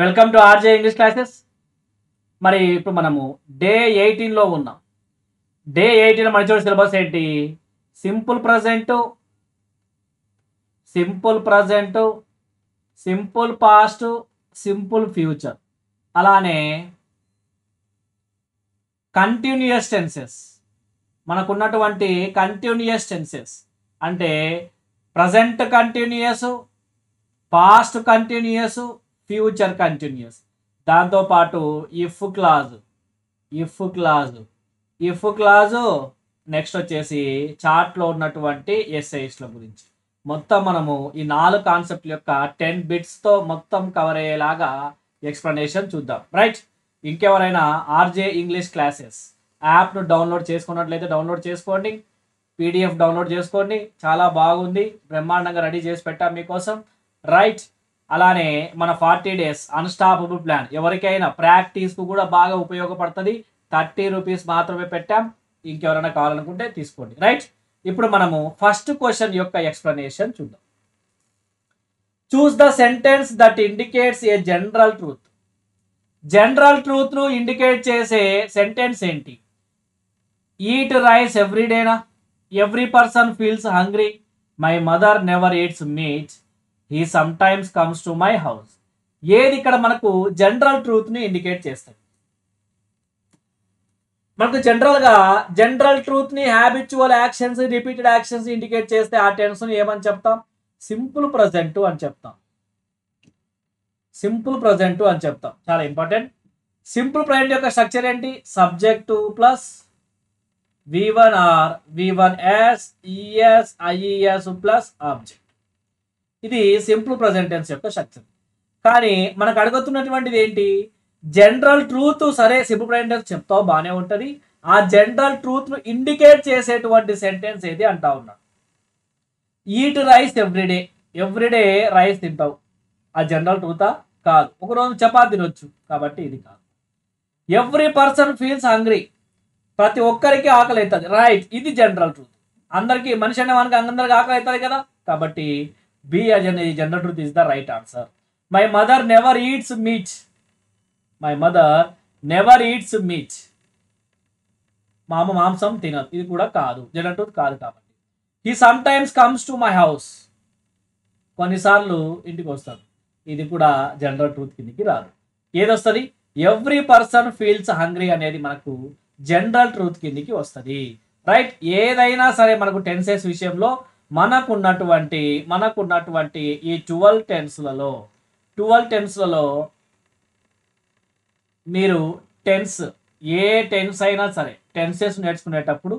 Welcome to RJ English classes. మరి ఇప్పుడు మనము డే 18లో ఉన్నాం. డే 18 మన చూడ సిలబస్ ఏంటి? Simple present, simple present, simple past, simple future, అలానే కంటిన్యూయస్ టెన్సెస్. మనకున్నటువంటి కంటిన్యూయస్ టెన్సెస్ అంటే present continuous, past continuous, future continuous. దాంతోపాటు if clause, if clause, if clause, next వచ్చేసి చార్ట్లో ఉన్నటువంటి ఎస్ఐస్ల గురించి మొత్తం మనము ఈ 4 కాన్సెప్ట్ యొక్క 10 బిట్స్తో మొత్తం కవర్ అయ్యేలాగా ఎక్స్ప్లెనేషన్ చూద్దాం. రైట్, ఇంకెవరైనా ఆర్జే ఇంగ్లీష్ క్లాసెస్ యాప్ను డౌన్లోడ్ చేసుకున్నట్లయితే డౌన్లోడ్ చేసుకోండి, పీడిఎఫ్ డౌన్లోడ్ చేసుకోండి. చాలా బాగుంది, బ్రహ్మాండంగా రెడీ చేసి పెట్టాం మీకోసం. రైట్, అలానే మన 40 డేస్ అన్స్టాపబుల్ ప్లాన్ ఎవరికైనా ప్రాక్టీస్కు కూడా బాగా ఉపయోగపడుతుంది. 30 రూపీస్ మాత్రమే పెట్టాం, ఇంకెవరైనా కావాలనుకుంటే తీసుకోండి. రైట్, ఇప్పుడు మనము ఫస్ట్ క్వశ్చన్ యొక్క ఎక్స్ప్లెనేషన్ చూద్దాం. Choose the sentence that indicates a general truth. General ట్రూత్ను ఇండికేట్ చేసే సెంటెన్స్ ఏంటి? ఈట్ రైస్ ఎవ్రీడేనా? Every person feels hungry. My mother never eats meat. He sometimes comes to my house. ఏది ఇక్కడ మనకు general ట్రూత్ని indicate చేస్తుంది? మనకు జనరల్ ట్రూత్ని habitual actions, repeated actions indicate చేస్తే ఆ టెన్స్ని ఏమని చెప్తాం? సింపుల్ ప్రజెంట్ అని చెప్తాం. సింపుల్ ప్రజెంట్ అని చెప్తాం, చాలా ఇంపార్టెంట్. సింపుల్ ప్రజెంట్ యొక్క స్ట్రక్చర్ ఏంటి? Subject plus V1 or V1S ES IES plus object. ఇది సింపుల్ ప్రజెంట్ టెన్స్ యొక్క స్ట్రక్చర్. కానీ మనకు అడుగుతున్నటువంటిది ఏంటి? General truth. సరే, సింపుల్ ప్రజెంట్ టెన్స్ చెప్తావు, బాగానే ఉంటుంది. ఆ జనరల్ ట్రూత్ను ఇండికేట్ చేసేటువంటి సెంటెన్స్ ఏది అంటా ఉన్నాడు. Eat rice every day, every day rice తింటావు, ఆ జనరల్ ట్రూతా? కాదు. ఒకరోజు చపాతి తినొచ్చు, కాబట్టి ఇది కాదు. ఎవ్రీ పర్సన్ ఫీల్స్ హంగ్రీ, ప్రతి ఒక్కరికి ఆకలి అవుతుంది. రైట్, ఇది జనరల్ ట్రూత్. అందరికీ, మనిషి అనే మనకి అందరికి ఆకలి అవుతుంది కదా, కాబట్టి బి అనేది general truth is the right answer. My mother never eats meet. My mother never eats meet. మా అమ్మ మాంసం తినదు, ఇది కూడా కాదు, జనరల్ ట్రూత్ కాదు. కాబట్టి he sometimes comes to my house, కొన్నిసార్లు ఇంటికి వస్తాడు, ఇది కూడా జనరల్ ట్రూత్ కిందికి రాదు. ఏదొస్తుంది? ఎవ్రీ పర్సన్ ఫీల్స్ హంగ్రీ అనేది మనకు జనరల్ ట్రూత్ కిందికి వస్తుంది. రైట్, ఏదైనా సరే మనకు టెన్సెస్ విషయంలో మనకున్నటువంటి ఈ 12 టెన్స్లలో మీరు ఏ టెన్స్ అయినా సరే టెన్సెస్ నేర్చుకునేటప్పుడు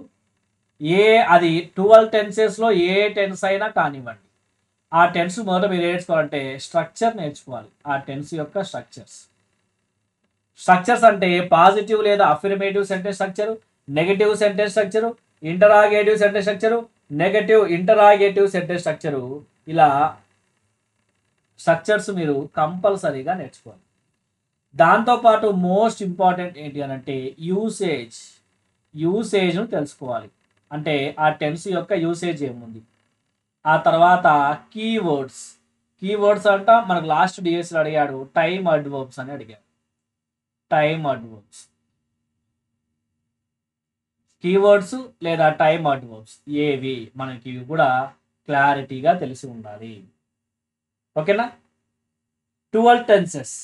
అది 12 టెన్సెస్లో ఏ టెన్స్ అయినా కానివ్వండి, ఆ టెన్స్ మొదట మీరు నేర్చుకోవాలంటే స్ట్రక్చర్ నేర్చుకోవాలి. ఆ టెన్స్ యొక్క స్ట్రక్చర్స్ అంటే పాజిటివ్ లేదా affirmative sentence structure, negative sentence structure, interrogative sentence structure, negative interrogative sentence structure. ఇలా స్ట్రక్చర్స్ మీరు కంపల్సరీగా నేర్చుకోవాలి. దాంతోపాటు మోస్ట్ ఇంపార్టెంట్ ఏంటి అని అంటే యూసేజ్ను తెలుసుకోవాలి. అంటే ఆ టెన్స్ యొక్క యూసేజ్ ఏముంది. ఆ తర్వాత కీవర్డ్స్ అంట. మనకు లాస్ట్ డిఎస్లో అడిగాడు టైమ్ అడ్వర్బ్స్ అని అడిగాడు. టైమ్ అడ్వర్బ్స్, కీవర్డ్స్ లేదా టైమ్ అడ్వర్బ్స్ ఏవి, మనకి ఇవి కూడా క్లారిటీగా తెలిసి ఉండాలి. ఓకేనా? 12 టెన్సెస్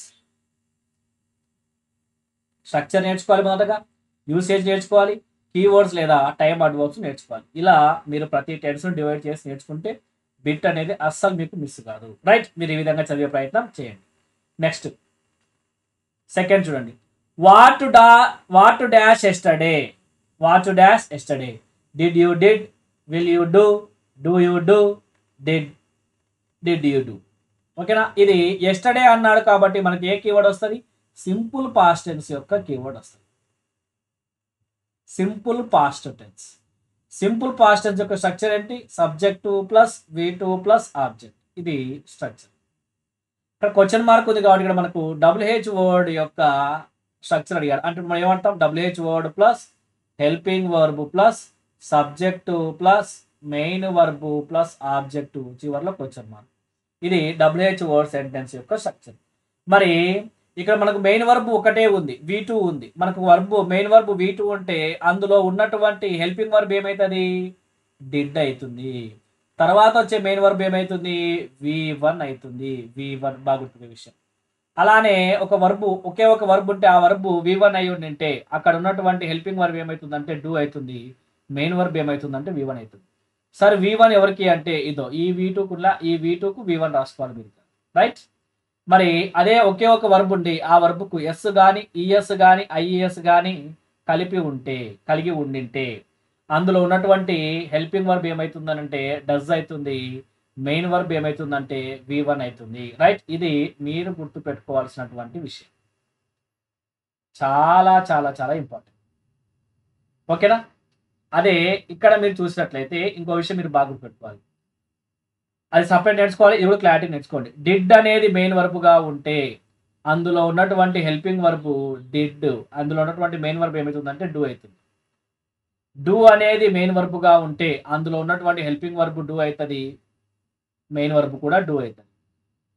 స్ట్రక్చర్ నేర్చుకోవాలి, మొదటగా యూసేజ్ నేర్చుకోవాలి, కీవర్డ్స్ లేదా టైమ్ అడ్వర్బ్స్ నేర్చుకోవాలి. ఇలా మీరు ప్రతి టెన్స్ను డివైడ్ చేసి నేర్చుకుంటే బిట్ అనేది అస్సలు మీకు మిస్ కాదు. రైట్, మీరు ఈ విధంగా చదివే ప్రయత్నం చేయండి. నెక్స్ట్ సెకండ్ చూడండి. What to dash yesterday. What to dash yesterday. Did you did, will you do, do you do, did you do. ఓకేనా? ఇది ఎస్టర్డే అన్నాడు కాబట్టి మనకి ఏ కీవర్డ్ వస్తుంది? సింపుల్ పాస్ట్ టెన్స్ యొక్క కీవర్డ్ వస్తుంది. సింపుల్ పాస్ట్ టెన్స్ యొక్క స్ట్రక్చర్ ఏంటి? Subject plus V2 plus object. ఇది స్ట్రక్చర్. ఇక్కడ క్వశ్చన్ మార్క్ ఉంది కాబట్టి ఇక్కడ మనకు WH వర్డ్ యొక్క స్ట్రక్చర్ అడిగాడు. అంటే మనం ఏమంటాం? WH word plus helping verb plus subject plus main verb plus object, చివరిలో క్వశ్చన్ మార్క్. ఇది WH వర్డ్ సెంటెన్స్ యొక్క స్ట్రక్చర్. మరి ఇక్కడ మనకు మెయిన్ వర్బ్ ఒకటే ఉంది, V2 ఉంది. మనకు మెయిన్ వర్బ్ V2 ఉంటే అందులో ఉన్నటువంటి హెల్పింగ్ వర్బ్ ఏమవుతుంది? డిడ్ అవుతుంది. తర్వాత వచ్చే మెయిన్ వర్బ్ ఏమవుతుంది? V1 అవుతుంది. V1 బాగా గుర్తున్న విషయం. అలానే ఒకే ఒక వర్బ్ ఉంటే ఆ వర్బ్ V1 అయి ఉంటే అక్కడ ఉన్నటువంటి హెల్పింగ్ వర్బ్ ఏమవుతుందంటే డూ అవుతుంది. మెయిన్ వర్బ్ ఏమవుతుందంటే V1 అవుతుంది. సరే V1 ఎవరికి అంటే ఇదో ఈ V2కు V1 రాసుకోవాలి మీరు, రైట్? మరి అదే ఒకే ఒక వర్బ్ ఉండి ఆ వర్బ్కు ఎస్ కానీ ఈఎస్ కానీ ఐఈఎస్ కానీ కలిగి ఉండింటే అందులో ఉన్నటువంటి హెల్పింగ్ వర్బ్ ఏమవుతుందనంటే డస్ అవుతుంది. మెయిన్ వర్బ్ ఏమవుతుందంటే V1 అవుతుంది, రైట్? ఇది మీరు గుర్తు పెట్టుకోవాల్సినటువంటి విషయం. చాలా చాలా చాలా ఇంపార్టెంట్. ఓకేనా? అదే ఇక్కడ మీరు చూసినట్లయితే ఇంకో విషయం మీరు బాగా గుర్తుపెట్టుకోవాలి. అది సపరేట్ నేర్చుకోవాలి, ఇది కూడా క్లారిటీ నేర్చుకోండి. డిడ్ అనేది మెయిన్ వర్బ్గా ఉంటే అందులో ఉన్నటువంటి హెల్పింగ్ వర్బ్ డిడ్, అందులో ఉన్నటువంటి మెయిన్ వర్బ్ ఏమవుతుందంటే డూ అవుతుంది. డూ అనేది మెయిన్ వర్బ్గా ఉంటే అందులో ఉన్నటువంటి హెల్పింగ్ వర్బ్ డూ అవుతుంది, మెయిన్ వర్బ్ కూడా డూ అవుతుంది.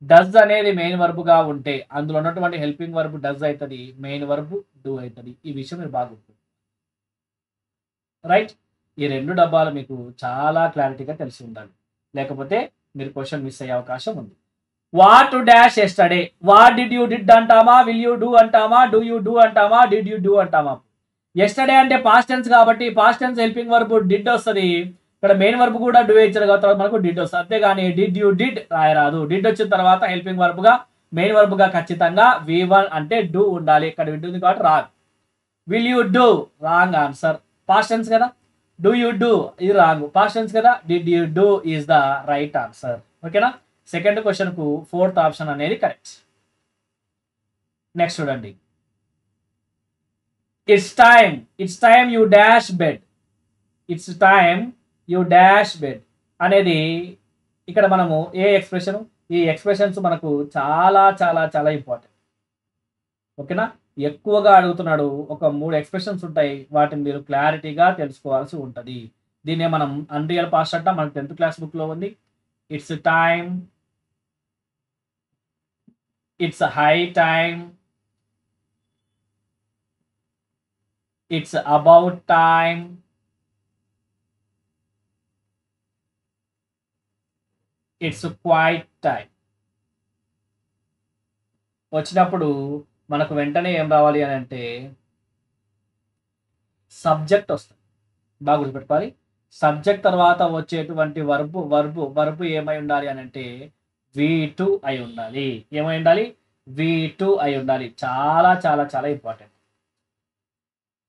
డస్ అనేది మెయిన్ వర్బ్గా ఉంటే అందులో ఉన్నటువంటి హెల్పింగ్ వర్బ్ డస్ అవుతుంది, మెయిన్ వర్బ్ డూ అవుతుంది. ఈ విషయం మీరు బాగా గుర్తు, రైట్? ఈ రెండు డబ్బాలు మీకు చాలా క్లారిటీగా తెలిసి ఉండాలి, లేకపోతే మీరు క్వశ్చన్ మిస్ అయ్యే అవకాశం ఉంది. What dash yesterday, what did you did అంటామా, విల్ యూ డూ అంటామా, డూ యూ డూ అంటామా, డిడ్ యూ డూ అంటామా? ఎస్టర్డే అంటే పాస్ట్ టెన్స్ కాబట్టి past tense helping verb did వస్తుంది. ఇక్కడ మెయిన్ వర్బ్ కూడా డూ ఇచ్చారు కాబట్టి మనకు డిడ్ వస్తుంది. అంతేగాని డిడ్ యూ డిడ్ రాయరాదు. డిడ్ వచ్చిన తర్వాత హెల్పింగ్ వర్బ్గా మెయిన్ వర్బ్గా ఖచ్చితంగా V1 అంటే డూ ఉండాలి. ఇక్కడ ఉంటుంది కాబట్టి రాదు. Will you do wrong answer, past tense కదా. డూ యూ డూ ఇది రాంగ్, పాస్ట్ టెన్స్ కదా. Did you do is the right answer. ఓకేనా? సెకండ్ క్వశ్చన్ కు ఫోర్త్ ఆప్షన్ అనేది కరెక్ట్. నెక్స్ట్ చూడండి. It's time you dash bed, it's time you dash bed అనేది ఇక్కడ మనము ఏ ఎక్స్ప్రెషన్, ఈ ఎక్స్ప్రెషన్స్ మనకు చాలా చాలా చాలా ఇంపార్టెంట్. ఓకేనా? ఎక్కువగా అడుగుతున్నాడు. ఒక 3 ఎక్స్ప్రెషన్స్ ఉంటాయి, వాటిని మీరు క్లారిటీగా తెలుసుకోవాల్సి ఉంటుంది. దీన్నే మనం అన్రియల్ పాస్ట్ అంటాం, మనకు 10th క్లాస్ బుక్ లో ఉంది. It's time, it's high time, it's about time, it's quite time. వచ్చినప్పుడు మనకు వెంటనే ఏం రావాలి అని అంటే సబ్జెక్ట్ వస్తుంది. బాగా గుర్తుపెట్టుకోవాలి. సబ్జెక్ట్ తర్వాత వచ్చేటువంటి వర్బ్ ఏమై ఉండాలి అని అంటే V2 అయి ఉండాలి. ఏమై ఉండాలి? V2 అయి ఉండాలి. చాలా చాలా చాలా ఇంపార్టెంట్,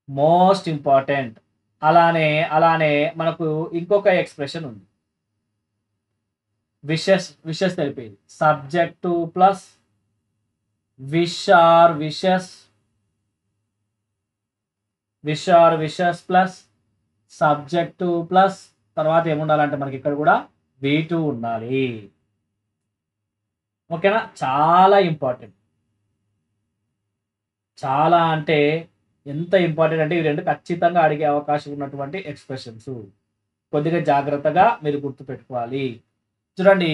మోస్ట్ ఇంపార్టెంట్. అలానే మనకు ఇంకొక ఎక్స్ప్రెషన్ ఉంది, విషెస్ తెలిపేది. Subject plus wishes plus subject plus తర్వాత ఏముండాలంటే మనకి ఇక్కడ కూడా V2 ఉండాలి. ఓకేనా? చాలా ఇంపార్టెంట్, చాలా అంటే ఎంత ఇంపార్టెంట్ అంటే ఇవి రెండు ఖచ్చితంగా అడిగే అవకాశం ఉన్నటువంటి ఎక్స్ప్రెషన్స్. కొద్దిగా జాగ్రత్తగా మీరు గుర్తుపెట్టుకోవాలి. చూడండి,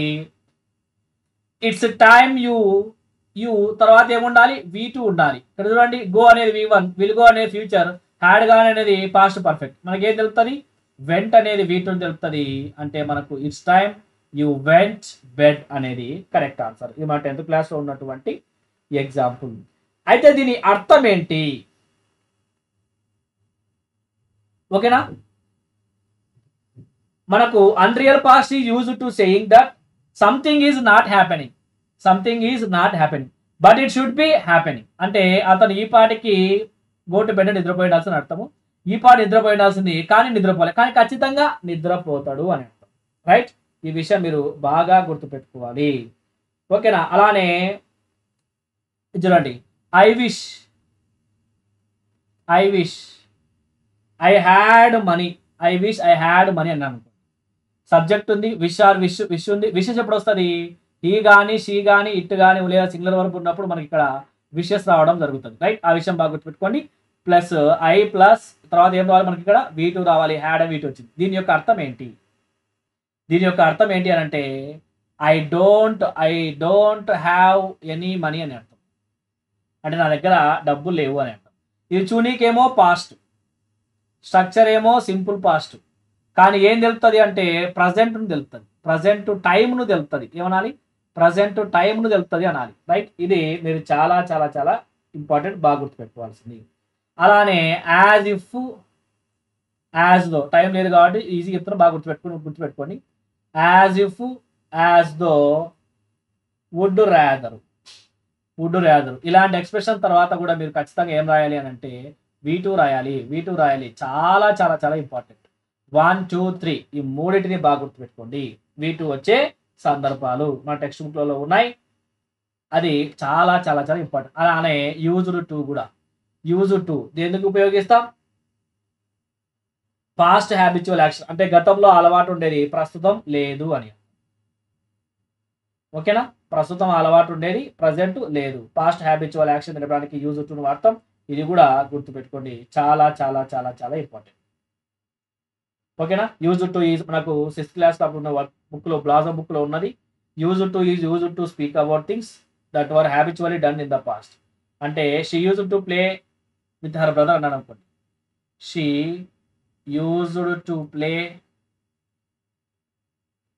ఇట్స్ టైమ్ యూ తర్వాత ఏముండాలి? V2 ఉండాలి. ఇక్కడ చూడండి, గో అనేది V1, విల్ గో అనేది ఫ్యూచర్, హ్యాడ్ గాన్ అనేది పాస్ట్ పర్ఫెక్ట్. మనకి ఏం తెలుపుతుంది? వెంట్ అనేది V2 తెలుపుతుంది. అంటే మనకు it's time you went bed అనేది కరెక్ట్ ఆన్సర్. ఇది మన 10th క్లాస్లో ఉన్నటువంటి ఎగ్జాంపుల్. అయితే దీని అర్థం ఏంటి? ఓకేనా? మనకు unreal past is used to saying that something is not happening but it should be happening. అంటే అతను ఈ పాటికి గోటు బెడ్ నిద్రపోయిండాల్సిన అర్థము. ఈ పాటి నిద్రపోయిండాల్సింది కానీ నిద్రపోలే, కానీ ఖచ్చితంగా నిద్రపోతాడు అని అర్థం, రైట్? ఈ విషయం మీరు బాగా గుర్తుపెట్టుకోవాలి. ఓకేనా? అలానే చూడండి, I wish I had money అన్నాను. సబ్జెక్ట్ ఉంది, విష్ ఉంది. విషెస్ ఎప్పుడు వస్తుంది? హీ కానీ షీ కానీ ఇట్ కానీ లేదా సింగులర్ వర్బ్ ఉన్నప్పుడు మనకి ఇక్కడ విషెస్ రావడం జరుగుతుంది, రైట్? ఆ విషయం బాగా గుర్తుపెట్టుకోండి. ప్లస్ ఐ ప్లస్ తర్వాత ఏం రావాలి మనకి? ఇక్కడ V2 రావాలి. హ్యాడ్ V2 వచ్చింది. దీని యొక్క అర్థం ఏంటి అని అంటే I don't have any money అని అర్థం. అంటే నా దగ్గర డబ్బులు లేవు అని అంటాం. ఇది చూనీకేమో పాస్ట్, స్ట్రక్చర్ ఏమో సింపుల్ పాస్ట్, కానీ ఏం తెలుపుతుంది అంటే ప్రజెంట్ను తెలుపుతుంది, ప్రజెంట్ టైంను తెలుపుతుంది. ఏమనాలి? ప్రజెంట్ టైంను తెలుపుతుంది అనాలి. రైట్, ఇది మీరు చాలా చాలా చాలా ఇంపార్టెంట్, బాగా గుర్తుపెట్టుకోవాల్సింది. అలానే as if, as though, time లేదు కాబట్టి ఈజీ చెప్తాను, బాగా గుర్తుపెట్టుకోండి. As if, as though, would rather, would rather, ఇలాంటి ఎక్స్ప్రెషన్ తర్వాత కూడా మీరు ఖచ్చితంగా ఏం రాయాలి అని అంటే V2 రాయాలి. V2 రాయాలి, చాలా చాలా చాలా ఇంపార్టెంట్. 1, 2, 3 ఈ మూడింటిని బాగా గుర్తుపెట్టుకోండి. V2 వచ్చే సందర్భాలు మన టెక్స్ట్ బుక్లలో ఉన్నాయి, అది చాలా చాలా చాలా ఇంపార్టెంట్. అలానే యూజ్డ్ టు కూడా, యూజ్డ్ టు దేనికి ఉపయోగిస్తాం? పాస్ట్ హ్యాబిచువల్ యాక్షన్, అంటే గతంలో అలవాటు ఉండేది ప్రస్తుతం లేదు అని. ఓకేనా? ప్రస్తుతం అలవాటు ఉండేది ప్రజెంట్ లేదు. పాస్ట్ హ్యాబిచువల్ యాక్షన్ తినడానికి యూజ్ టు వాడతాం. ఇది కూడా గుర్తుపెట్టుకోండి, చాలా చాలా చాలా చాలా ఇంపార్టెంట్. ఓకేనా? యూజ్ టు ఈజ్ మనకు 6th క్లాస్ అప్పుడు బుక్ లో, బ్లాజమ్ బుక్ లో ఉన్నది. Use to is use to speak about things that were habitually done in the past. అంటే she use to play with her brother అన్నాడు అనుకోండి, she used to play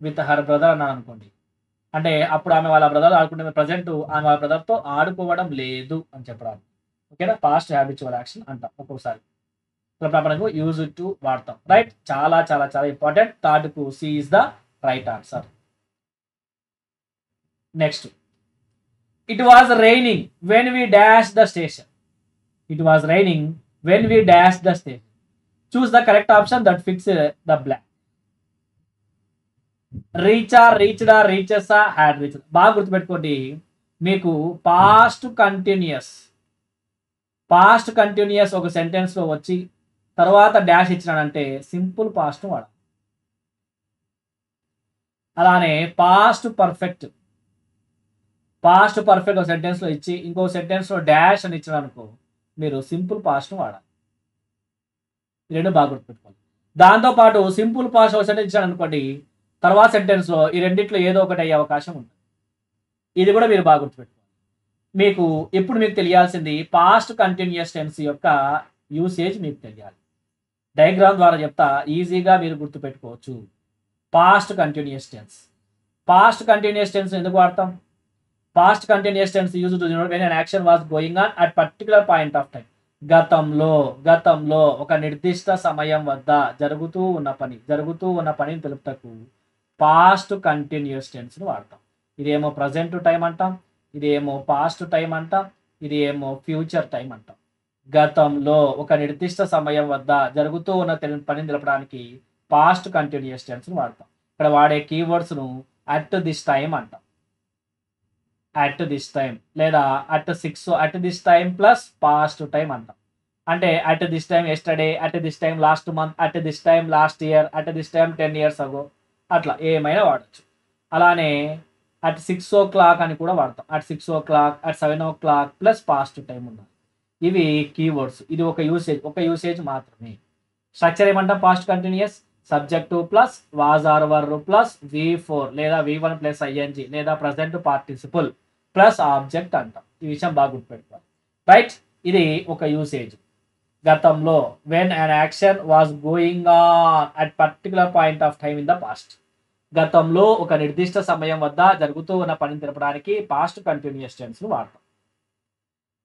with her brother అన్నాడు అనుకోండి, అంటే అప్పుడు ఆమె వాళ్ళ బ్రదర్ ఆడుకుంటే ప్రజెంట్ ఆమె వాళ్ళ బ్రదర్తో ఆడుకోవడం లేదు అని చెప్పడానికి. ఓకేనా? పాస్ట్ హ్యాబిచువల్ యాక్షన్ అంటాం ఒక్కొక్కసారి. మనకు యూజ్ టు వాడతాం. రైట్, చాలా చాలా చాలా ఇంపార్టెంట్. థర్డ్ కు C is the right answer. Next, it was raining when we dash the station. It was raining when we dash the station. Choose the correct option that fix the blank. రీచా, రీచ్డా, రీచెసా, had reach. బాగా గుర్తుపెట్టుకోండి, మీకు past continuous ఒక sentence లో వచ్చి తర్వాత డాష్ ఇచ్చినాడంటే సింపుల్ పాస్ట్ వాడాలి. అలానే పాస్ట్ పర్ఫెక్ట్ ఒక సెంటెన్స్ లో ఇచ్చి ఇంకో సెంటెన్స్ లో డాష్ అని ఇచ్చినాడు అనుకో, మీరు సింపుల్ పాస్ట్ వాడాలి. రెండు బాగా గుర్తుపెట్టుకోవాలి. దాంతోపాటు సింపుల్ పాస్ట్ ఒక సెంటెన్స్ ఇచ్చాడు అనుకోండి, తర్వాత సెంటెన్స్ లో ఈ రెండిట్లో ఏదో ఒకటి అయ్యే అవకాశం ఉంటుంది. ఇది కూడా మీరు బాగా గుర్తుపెట్టుకోవాలి. మీకు ఇప్పుడు మీకు తెలియాల్సింది పాస్ట్ కంటిన్యూస్ టెన్స్ యొక్క యూసేజ్ మీకు తెలియాలి. డయాగ్రామ్ ద్వారా చెప్తా, ఈజీగా మీరు గుర్తుపెట్టుకోవచ్చు. పాస్ట్ కంటిన్యూస్ టెన్స్ ఎందుకు వాడతాం? Past continuous tense use to denote when an action was going on at particular point of time. గతంలో ఒక నిర్దిష్ట సమయం వద్ద జరుగుతూ ఉన్న పనిని తెలుపుటకు పాస్ట్ కంటిన్యూస్ టెన్స్ ను వాడతాం. ఇదేమో ప్రజెంట్ టైం అంటాం, ఇదేమో పాస్ట్ టైం అంటాం, ఇది ఏమో ఫ్యూచర్ టైం అంటాం. గతంలో ఒక నిర్దిష్ట సమయం వద్ద జరుగుతూ ఉన్న పనిని తెలపడానికి పాస్ట్ కంటిన్యూస్ టెన్స్ ను వాడతాం. ఇక్కడ వాడే కీవర్డ్స్ ను అట్ దిస్ టైం అంటాం, అట్ దిస్ టైం, లేదా at this time plus past time అంటాం. అంటే at this time yesterday, at this time last month, at this time last year, at this time 10 years ago, అట్లా ఏమైనా వాడచ్చు. అలానే at 6 o'clock అని కూడా వాడతాం. At 6 o'clock, at 7 o'clock plus past time ఉన్నది. ఇవి కీవర్డ్స్. ఇది ఒక యూసేజ్ మాత్రమే. స్ట్రక్చర్ ఏమంటాం? Past continuous, subject plus was or were plus V4 లేదా V1 ప్లస్ ING లేదా ప్రజెంట్ పార్టిసిపుల్ ప్లస్ ఆబ్జెక్ట్ అంటాం. ఈ విషయం బాగా గుర్తుపెట్టుకోవాలి. రైట్, ఇది ఒక యూసేజ్. గతంలో when an action was going on at particular point of time in the past. గతంలో ఒక నిర్దిష్ట సమయం వద్ద జరుగుతూ ఉన్న పనిని తెలపడానికి పాస్ట్ కంటిన్యూస్ టెన్స్ ను వాడతాం.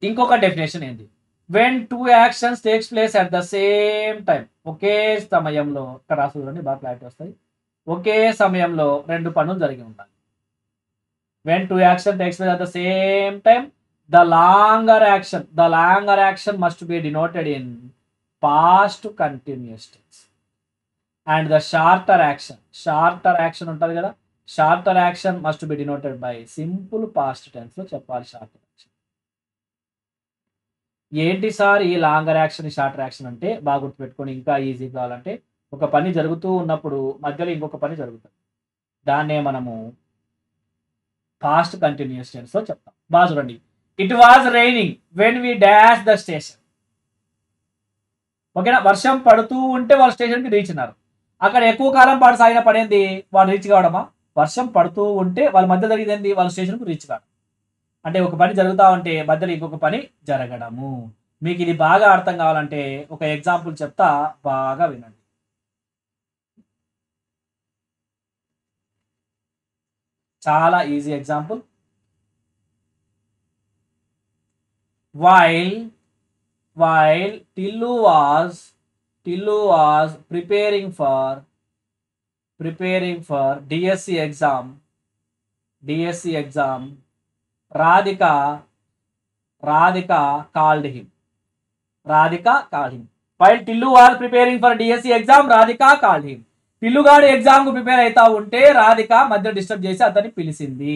ఇంకొక డెఫినేషన్ ఏంది? When 2 actions takes place at the same time. ఒకే సమయంలో, ఇక్కడ రాసి చూడండి బాగా క్లారిటీ వస్తుంది. ఒకే సమయంలో 2 పనులు జరిగి ఉంటాయి. When 2 actions takes place at the same time, the longer action must be denoted in past continuous tense. And the shorter action ఉంటుంది కదా, shorter action must be denoted by simple past tense లో చెప్పాలి. shorter action ఏంటి sir ఈ longer action, shorter action అంటే? బాగా గుర్తుపెట్టుకొని ఇంకా ఈజీ కావాలంటే, ఒక పని జరుగుతూ ఉన్నప్పుడు మధ్యలో ఇంకొక పని జరుగుతుంది, దాన్నే మనము పాస్ట్ కంటిన్యూస్ టెన్స్ లో చెప్తాం. బాగా చూడండి, it was raining when we dash the station. ఓకేనా? వర్షం పడుతూ ఉంటే వాళ్ళు స్టేషన్కి రీచ్ అన్నారు. అక్కడ ఎక్కువ కాలం పాటు సాగిన పడేంది వాళ్ళు రీచ్ కావడమా? వర్షం పడుతూ ఉంటే వాళ్ళ మధ్య జరిగేది వాళ్ళు స్టేషన్కు రీచ్ కావడం. అంటే ఒక పని జరుగుతూ ఉంటే మధ్యలో ఇంకొక పని జరగడము. మీకు ఇది బాగా అర్థం కావాలంటే ఒక ఎగ్జాంపుల్ చెప్తా, బాగా వినండి. చాలా easy example. while Tillu was preparing for DSC exam, Radhika called him. While Tillu was preparing for DSC exam, Radhika called him. టిల్లుగాడు ఎగ్జామ్ కు ప్రిపేర్ అవుతా ఉంటే రాధిక మధ్య డిస్టర్బ్ చేసి అతన్ని పిలిచింది.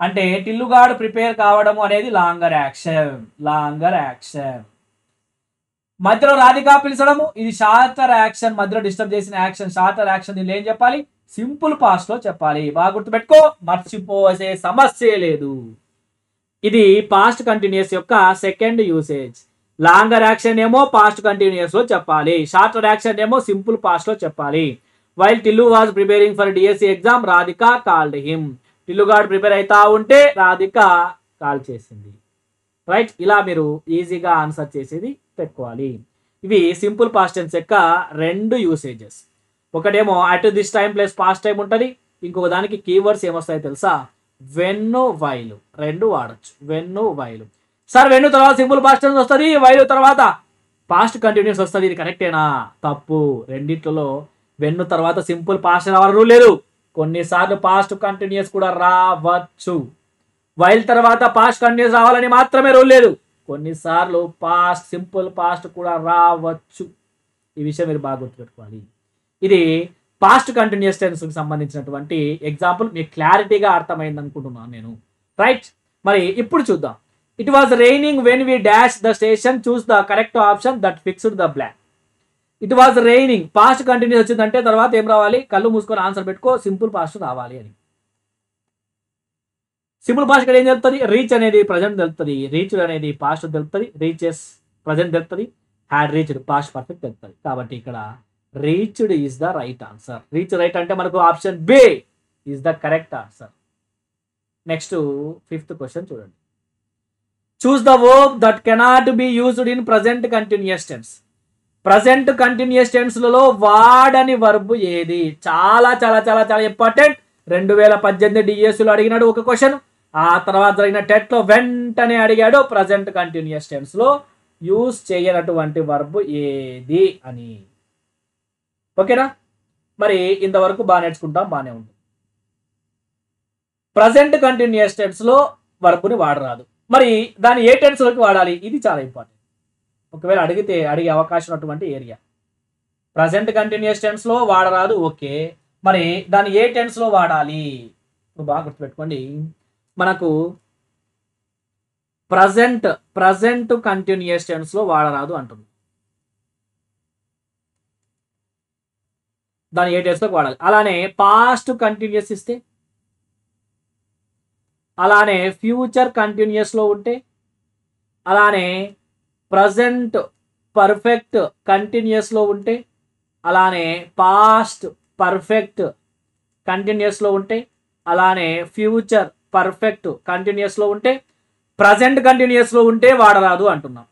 అంటే టిల్లుగాడు ప్రిపేర్ కావడం అనేది లాంగర్ యాక్షన్. మధ్యలో రాధిక పిలిచడము ఇది షార్టర్ యాక్షన్. మధ్యలో డిస్టర్బ్ చేసిన యాక్షన్ షార్టర్ యాక్షన్. దీనిలో ఏం చెప్పాలి? సింపుల్ పాస్ట్ లో చెప్పాలి. బాగా గుర్తుపెట్టుకో, మర్చిపోసే సమస్య లేదు. ఇది పాస్ట్ కంటిన్యూస్ యొక్క సెకండ్ యూసేజ్. లాంగర్ యాక్షన్ ఏమో పాస్ట్ కంటిన్యూస్ లో చెప్పాలి, షార్టర్ యాక్షన్ ఏమో సింపుల్ పాస్ట్ లో చెప్పాలి. While Tillu was preparing for DSC exam, Radhika called him. టిల్లుగాడు ప్రిపేర్ అవుతా ఉంటే రాధిక కాల్ చేసింది. రైట్, ఇలా మీరు ఈజీగా ఆన్సర్ చేసేది పెట్టుకోవాలి. ఇవి సింపుల్ పాస్ట్ టెన్స్ యొక్క రెండు యూసేజెస్. ఒకటేమో at this time plus past time ఉంటుంది. ఇంకొక దానికి కీవర్డ్స్ ఏమొస్తాయో తెలుసా? వెన్ను వైలు రెండు వాడచ్చు. వెన్ను వైలు. సార్ వెన్ను తర్వాత సింపుల్ పాస్ట్ టెన్స్ వస్తుంది, వైలు తర్వాత పాస్ట్ కంటిన్యూస్ వస్తుంది. ఇది కరెక్టేనా? తప్పు. రెండిట్లలో వెన్ను తర్వాత సింపుల్ పాస్ట్ రావాలని రూల్ లేదు. కొన్నిసార్లు పాస్ట్ కంటిన్యూస్ కూడా రావచ్చు. వైల్ తర్వాత పాస్ట్ కంటిన్యూస్ రావాలని మాత్రమే రూల్ లేదు. కొన్నిసార్లు పాస్ట్ సింపుల్ పాస్ట్ కూడా రావచ్చు. ఈ విషయం మీరు బాగా గుర్తుపెట్టుకోవాలి. ఇది పాస్ట్ కంటిన్యూస్ టెన్స్ కి సంబంధించినటువంటి ఎగ్జాంపుల్. మీకు క్లారిటీగా అర్థమైంది అనుకుంటున్నాను నేను. రైట్, మరి ఇప్పుడు చూద్దాం. It was raining when we dash the station, choose the correct option that fixed the blank. It was raining past continuous వచ్చిందంటే తర్వాత ఏం రావాలి? కళ్ళు మూసుకొని ఆన్సర్ పెట్టుకో, సింపుల్ పాస్ట్ రావాలి అని. సింపుల్ పాస్ట్ ఇక్కడ ఏం తెలుస్తుంది? రీచ్ అనేది ప్రజెంట్ తెలుస్తుంది, రీచ్డ్ అనేది పాస్ట్ తెలుస్తుంది, రీచెస్ ప్రజెంట్ తెలుస్తుంది, హ్యాడ్ రీచ్డ్ పాస్ట్ పర్ఫెక్ట్ తెలుస్తుంది. కాబట్టి ఇక్కడ reached is the right answer. Reach right అంటే మనకు option B is the correct answer. Next 5th question చూడండి. Choose the verb that cannot be used in present continuous tense. Present continuous టెన్స్లలో వాడని verb ఏది? చాలా చాలా చాలా చాలా ఇంపార్టెంట్. 2018 డిఎస్సిలో అడిగినాడు ఒక క్వశ్చన్. ఆ తర్వాత జరిగిన టెట్లో వెంటనే అడిగాడు ప్రజెంట్ కంటిన్యూస్ టెన్స్లో యూజ్ చేయనటువంటి వర్బ్ ఏది అని. ఓకేనా? మరి ఇంతవరకు బాగా నేర్చుకుంటాం, బాగానే ఉంది. ప్రజెంట్ కంటిన్యూస్ టెన్స్లో వర్బ్ని వాడరాదు. మరి దాన్ని ఏ టెన్స్లోకి వాడాలి? ఇది చాలా ఇంపార్టెంట్. ఒకవేళ అడిగే అవకాశం ఉన్నటువంటి ఏరియా. ప్రజెంట్ కంటిన్యూస్ టెన్స్లో వాడరాదు, ఓకే. మరి దాన్ని ఏ టెన్స్లో వాడాలి? బాగా గుర్తుపెట్టుకోండి. మనకు ప్రజెంట్ కంటిన్యూస్ టెన్స్లో వాడరాదు అంటుంది. దాన్ని ఏ టెన్స్లోకి వాడాలి? అలానే పాస్ట్ కంటిన్యూస్ ఇస్తే, అలానే ఫ్యూచర్ కంటిన్యూస్లో ఉంటే, అలానే ప్రజెంట్ పర్ఫెక్ట్ కంటిన్యూస్లో ఉంటే, అలానే పాస్ట్ పర్ఫెక్ట్ కంటిన్యూస్లో ఉంటే, అలానే ఫ్యూచర్ పర్ఫెక్ట్ కంటిన్యూస్లో ఉంటే, ప్రజెంట్ కంటిన్యూస్లో ఉంటే వాడరాదు అంటున్నాం.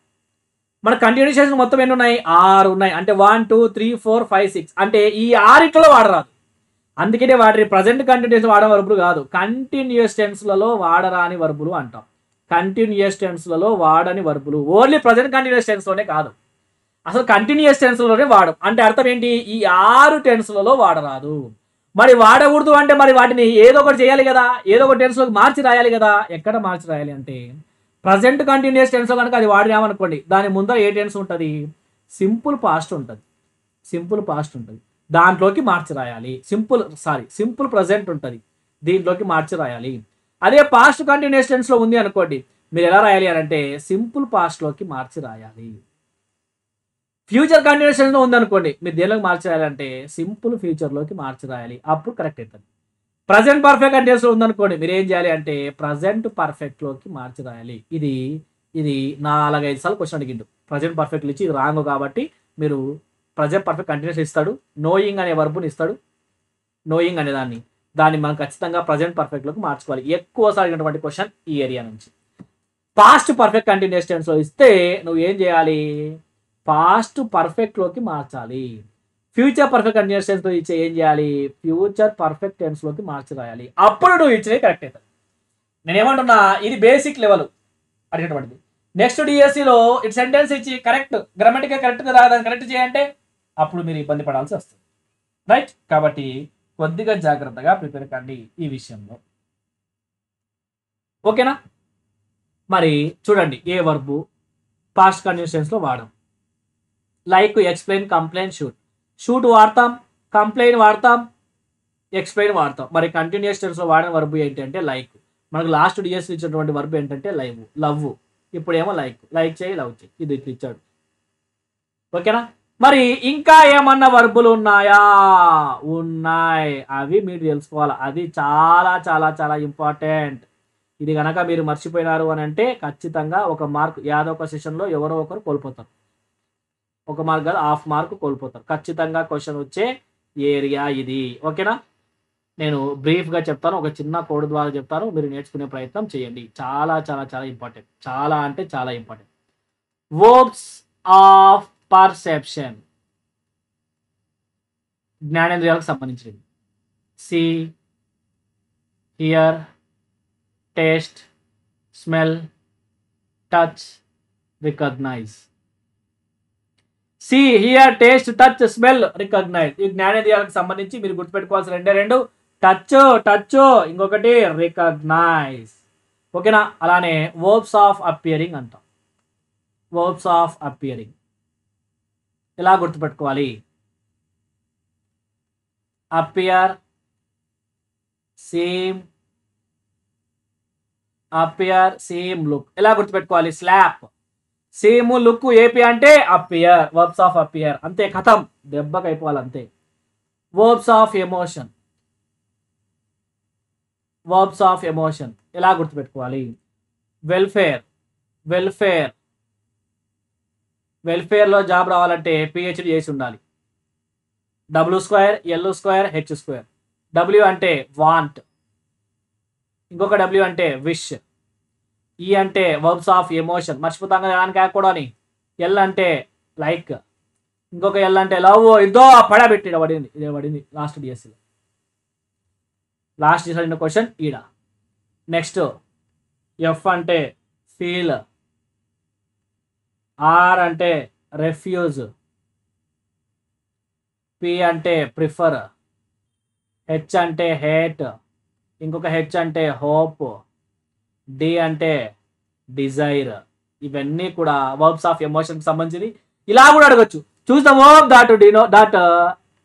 మన కంటిన్యూషన్ మొత్తం ఎన్ని ఉన్నాయి? 6 ఉన్నాయి. అంటే 1 2 3 4 5 6 అంటే ఈ 6 వాడరాదు. అందుకనే వాటి ప్రజెంట్ కంటిన్యూస్ వాడే వర్బులు కాదు, కంటిన్యూస్ టెన్స్లలో వాడరాని వర్బులు అంటాం. కంటిన్యూస్ టెన్స్లలో వాడని వర్బులు ఓన్లీ ప్రజెంట్ కంటిన్యూస్ టెన్స్లోనే కాదు, అసలు కంటిన్యూస్ టెన్స్లోనే వాడం. అంటే అర్థం ఏంటి? ఈ 6 టెన్స్లలో వాడరాదు. మరి వాడకూడదు అంటే మరి వాటిని ఏదో ఒకటి చేయాలి కదా, ఏదో ఒక టెన్స్లోకి మార్చి రాయాలి కదా. ఎక్కడ మార్చి రాయాలి అంటే ప్రజెంట్ కంటిన్యూస్ టెన్స్లో కనుక అది వాడినామనుకోండి, దాని ముందర ఏ టెన్స్ ఉంటుంది? సింపుల్ పాస్ట్ ఉంటుంది. సింపుల్ పాస్ట్ ఉంటుంది, దాంట్లోకి మార్చి రాయాలి. సింపుల్ ప్రజెంట్ ఉంటుంది, దీంట్లోకి మార్చి రాయాలి. అదే పాస్ట్ కంటిన్యూస్ టెన్స్లో ఉంది అనుకోండి, మీరు ఎలా రాయాలి అని అంటే సింపుల్ పాస్ట్లోకి మార్చి రాయాలి. ఫ్యూచర్ కంటిన్యూస్ టెన్స్లో ఉంది అనుకోండి, మీరు దేనిలోకి మార్చి రాయాలంటే సింపుల్ ఫ్యూచర్లోకి మార్చి రాయాలి, అప్పుడు కరెక్ట్ అవుతుంది. ప్రజెంట్ పర్ఫెక్ట్ కంటిన్యూస్లో ఉందనుకోండి, మీరు ఏం చేయాలి అంటే ప్రజెంట్ పర్ఫెక్ట్లోకి మార్చి రాయాలి. ఇది 4-5 సార్లు క్వశ్చన్ అడిగిండు. ప్రజెంట్ పర్ఫెక్ట్లు ఇచ్చి ఇది రాంగ్ కాబట్టి మీరు ప్రజెంట్ పర్ఫెక్ట్ కంటిన్యూస్ ఇస్తాడు, నోయింగ్ అనే వర్బుని ఇస్తాడు. నోయింగ్ అనే దాన్ని మనం ఖచ్చితంగా ప్రజెంట్ పర్ఫెక్ట్లోకి మార్చుకోవాలి. ఎక్కువ సార్ అడిగినటువంటి క్వశ్చన్ ఈ ఏరియా నుంచి. పాస్ట్ పర్ఫెక్ట్ కంటిన్యూస్ టెన్స్లో ఇస్తే నువ్వు ఏం చేయాలి, పాస్ట్ పర్ఫెక్ట్లోకి మార్చాలి. ఫ్యూచర్ పర్ఫెక్ట్ కంటిన్యూస్ టెన్స్లో ఇచ్చే ఏం చేయాలి, ఫ్యూచర్ పర్ఫెక్ట్ టెన్స్లోకి మార్చి రాయాలి. అప్పుడు నువ్వు ఇచ్చినవి కరెక్ట్ అవుతుంది. నేనేమంటున్నా, ఇది బేసిక్ లెవెల్ అడిగేటువంటిది. నెక్స్ట్ డిఎస్సిలో ఇటు సెంటెన్స్ ఇచ్చి కరెక్ట్ గ్రామటికల్ కరెక్ట్గా రాదని కరెక్ట్ చేయంటే అప్పుడు మీరు ఇబ్బంది పడాల్సి వస్తుంది. రైట్, కాబట్టి కొద్దిగా జాగ్రత్తగా ప్రిపేర్ కండి ఈ విషయంలో. ఓకేనా? మరి చూడండి, ఏ వర్బు పాస్ట్ కంటిన్యూస్ టెన్స్లో వాడడం. Like, explain, complaint, shoot. Shoot వాడతాం, కంప్లైంట్ వాడతాం, ఎక్స్ప్లెయిన్ వాడతాం. మరి కంటిన్యూస్ టెన్స్లో వాడిన వర్బు ఏంటంటే లైక్. మనకు లాస్ట్ డిఎస్ ఇచ్చినటువంటి వర్బు ఏంటంటే లవ్. ఇప్పుడేమో లైక్ చేయి, లవ్ చేయి, ఇది ఇట్లా ఇచ్చాడు. ఓకేనా? మరి ఇంకా ఏమన్నా వర్బులు ఉన్నాయా? ఉన్నాయి, అవి మీరు తెలుసుకోవాలి. అది చాలా చాలా చాలా ఇంపార్టెంట్. ఇది కనుక మీరు మర్చిపోయినారు అని అంటే ఖచ్చితంగా ఒక మార్క్ యాదో ఒక సెషన్లో ఎవరో ఒకరు కోల్పోతారు. ఒక మార్క్ కాదు, హాఫ్ మార్క్ కోల్పోతారు. ఖచ్చితంగా క్వశ్చన్ వచ్చే ఏరియా ఇది. ఓకేనా? నేను బ్రీఫ్గా చెప్తాను, ఒక చిన్న కోడ్ ద్వారా చెప్తాను, మీరు నేర్చుకునే ప్రయత్నం చేయండి. చాలా చాలా చాలా ఇంపార్టెంట్, చాలా అంటే చాలా ఇంపార్టెంట్. వర్బ్స్ ఆఫ్ పర్సెప్షన్, జ్ఞానేంద్రియాలకు సంబంధించినది. See, hear, taste, smell, touch, recognise. See, hear, taste, touch, smell, recognise. ఈ జ్ఞానేంద్రియాలకు సంబంధించి మీరు గుర్తుపెట్టుకోవాల్సిన రెండు టచ్, ఇంకొకటి రికగ్నైజ్. ఓకేనా? అలానే వర్బ్స్ ఆఫ్ అపియరింగ్ అంటాం. వర్బ్స్ ఆఫ్ అపియరింగ్ ఎలా గుర్తుపెట్టుకోవాలి? Appear, same, appear, same look. ఎలా గుర్తుపెట్టుకోవాలి? స్లాప్, సేమ్, లుక్, ఏపీ అంటే అపియర్, వర్బ్స్ ఆఫ్ అపియర్. అంతే, కథం, దెబ్బకి అయిపోవాలి అంతే. Verbs of emotion, verbs of emotion ఎలా గుర్తుపెట్టుకోవాలి? వెల్ఫేర్లో జాబ్ రావాలంటే పిహెచ్డి చేసి ఉండాలి. W2 L2 H2. W అంటే వాంట్, ఇంకొక W అంటే విష్. ఈ అంటే వర్బ్స్ ఆఫ్ ఎమోషన్, మర్చిపోతాం కదా దానికి కూడా. ఎల్ అంటే లైక్, ఇంకొక ఎల్ అంటే లవ్. ఇదో పడబెట్టి పడింది, ఇదే పడింది లాస్ట్ డిఎస్సిలో. లాస్ట్ డిఎస్సి క్వశ్చన్ ఈడ. నెక్స్ట్ ఎఫ్ అంటే ఫీల్, ఆర్ అంటే రెఫ్యూజ్, పి అంటే ప్రిఫర్, హెచ్ అంటే హేట్, ఇంకొక హెచ్ అంటే హోప్, డి అంటే డిజైర్. ఇవన్నీ కూడా వర్బ్స్ ఆఫ్ ఎమోషన్కి సంబంధించి. ఇలా కూడా అడగచ్చు, చూస్ the verb that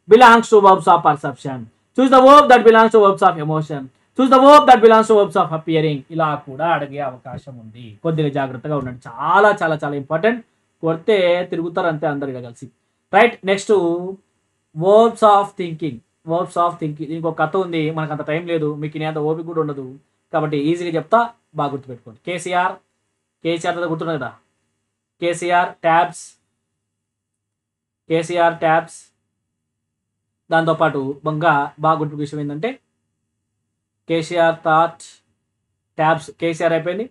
belongs to verbs of perception, choose the verb that belongs to verbs of emotion, choose the verb that belongs to verbs of appearing. ఇలా కూడా అడిగే అవకాశం ఉంది. కొద్దిగా జాగ్రత్తగా ఉండండి, చాలా చాలా చాలా ఇంపార్టెంట్. కొడితే తిరుగుతారు అంతే అందరిగా కలిసి. Right, next verbs of thinking. Verbs of thinking దీనికి ఒక కథ ఉంది, మనకు అంత టైం లేదు, మీకు నేను అంత ఓపిక కూడా ఉండదు, కాబట్టి ఈజీగా చెప్తా, బాగా గుర్తుపెట్టుకోండి. కేసీఆర్ తర్వాత గుర్తున్నది కదా, కేసీఆర్ ట్యాబ్స్. దాంతోపాటు బాగా గుర్తు విషయం ఏంటంటే కేసీఆర్ థాట్, ట్యాబ్స్, కేసీఆర్ అయిపోయింది,